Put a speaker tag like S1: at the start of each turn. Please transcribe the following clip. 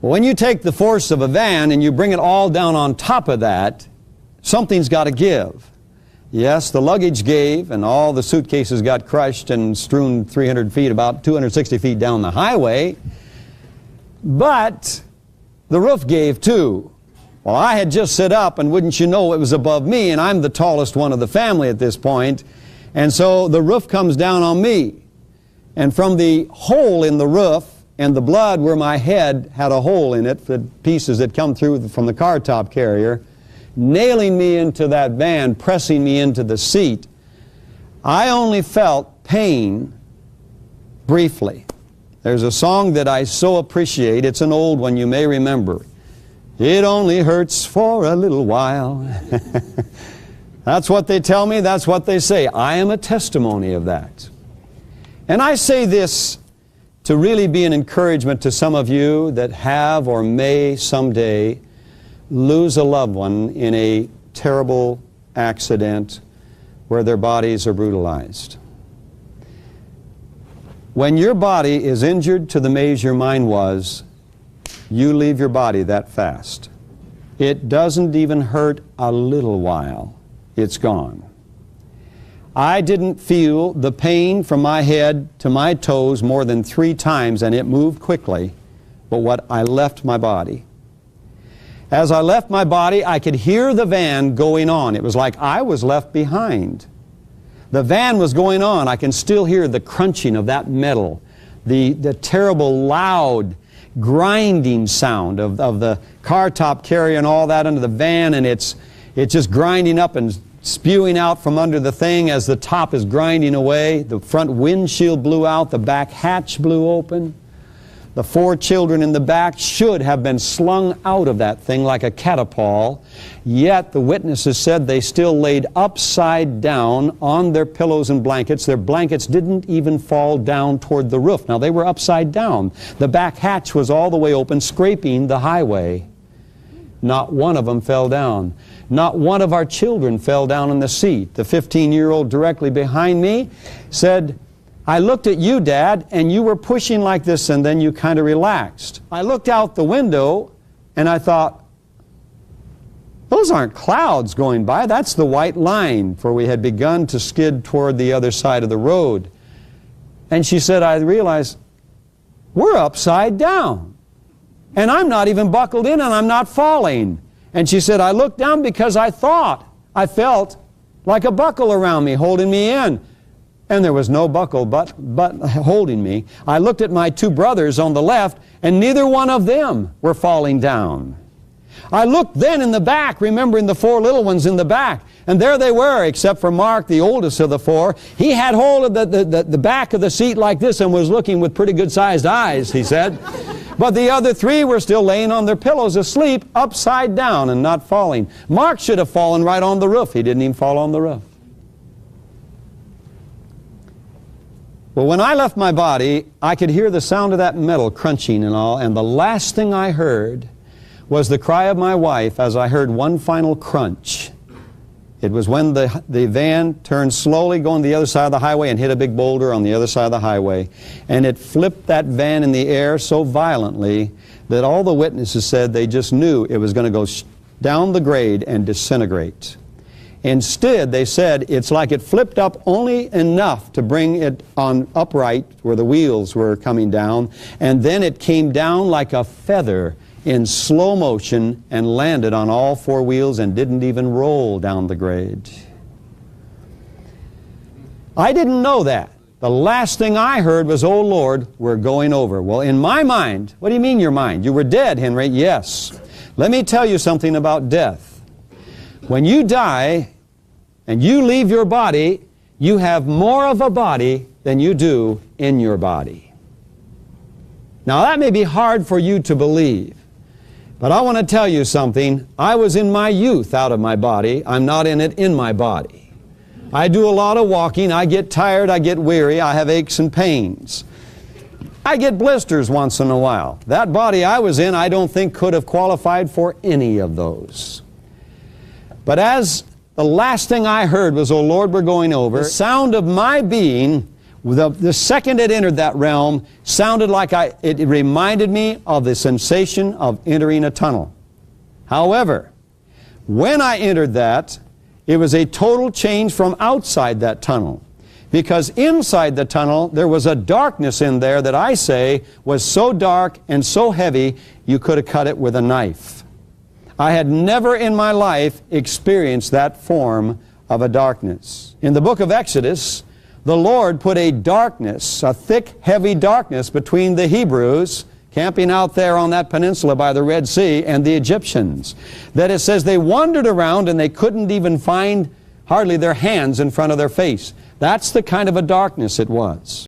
S1: When you take the force of a van and you bring it all down on top of that, something's got to give. Yes, the luggage gave, and all the suitcases got crushed and strewn 300 feet, about 260 feet down the highway. But the roof gave too. Well, I had just sit up, and wouldn't you know, it was above me, and I'm the tallest one of the family at this point. And so the roof comes down on me. And from the hole in the roof, and the blood where my head had a hole in it, the pieces that come through from the car top carrier, nailing me into that van, pressing me into the seat, I only felt pain briefly. There's a song that I so appreciate. It's an old one you may remember. It only hurts for a little while. That's what they tell me. That's what they say. I am a testimony of that. And I say this to really be an encouragement to some of you that have or may someday lose a loved one in a terrible accident where their bodies are brutalized. When your body is injured to the measure mine was, you leave your body that fast. It doesn't even hurt a little while. It's gone. I didn't feel the pain from my head to my toes more than 3 times, and it moved quickly, but what I left my body. As I left my body, I could hear the van going on. It was like I was left behind. The van was going on. I can still hear the crunching of that metal, the terrible loud grinding sound of the car top carrier and all that under the van, and it's just grinding up and spewing out from under the thing as the top is grinding away. The front windshield blew out, the back hatch blew open. The 4 children in the back should have been slung out of that thing like a catapult, yet the witnesses said they still laid upside down on their pillows and blankets. Their blankets didn't even fall down toward the roof. Now they were upside down. The back hatch was all the way open, scraping the highway. Not one of them fell down. Not one of our children fell down in the seat. The 15-year-old directly behind me said, I looked at you, Dad, and you were pushing like this, and then you kind of relaxed. I looked out the window, and I thought, those aren't clouds going by. That's the white line, for we had begun to skid toward the other side of the road. And she said, I realized, we're upside down. And I'm not even buckled in, and I'm not falling. And she said, I looked down because I felt like a buckle around me, holding me in. And there was no buckle but holding me. I looked at my 2 brothers on the left, and neither one of them were falling down. I looked then in the back, remembering the 4 little ones in the back, and there they were, except for Mark, the oldest of the 4. He had hold of the back of the seat like this and was looking with pretty good-sized eyes, he said. But the other 3 were still laying on their pillows asleep, upside down and not falling. Mark should have fallen right on the roof. He didn't even fall on the roof. Well, when I left my body, I could hear the sound of that metal crunching and all, and the last thing I heard was the cry of my wife as I heard one final crunch. It was when the van turned slowly going to the other side of the highway and hit a big boulder on the other side of the highway. And it flipped that van in the air so violently that all the witnesses said they just knew it was going to go down the grade and disintegrate. Instead, they said it's like it flipped up only enough to bring it on upright where the wheels were coming down, and then it came down like a feather in slow motion and landed on all 4 wheels and didn't even roll down the grade. I didn't know that. The last thing I heard was, oh Lord, we're going over. Well, in my mind, what do you mean your mind? You were dead, Henry. Yes. Let me tell you something about death. When you die and you leave your body, you have more of a body than you do in your body. Now that may be hard for you to believe, but I want to tell you something. I was in my youth out of my body. I'm not in it in my body. I do a lot of walking. I get tired. I get weary. I have aches and pains. I get blisters once in a while. That body I was in, I don't think could have qualified for any of those. But as the last thing I heard was, oh Lord, we're going over, the sound of my being The second it entered that realm sounded like it reminded me of the sensation of entering a tunnel. However, when I entered that, it was a total change from outside that tunnel. Because inside the tunnel, there was a darkness in there that I say was so dark and so heavy, you could have cut it with a knife. I had never in my life experienced that form of a darkness. In the book of Exodus, the Lord put a darkness, a thick, heavy darkness between the Hebrews camping out there on that peninsula by the Red Sea and the Egyptians. That it says they wandered around and they couldn't even find hardly their hands in front of their face. That's the kind of a darkness it was.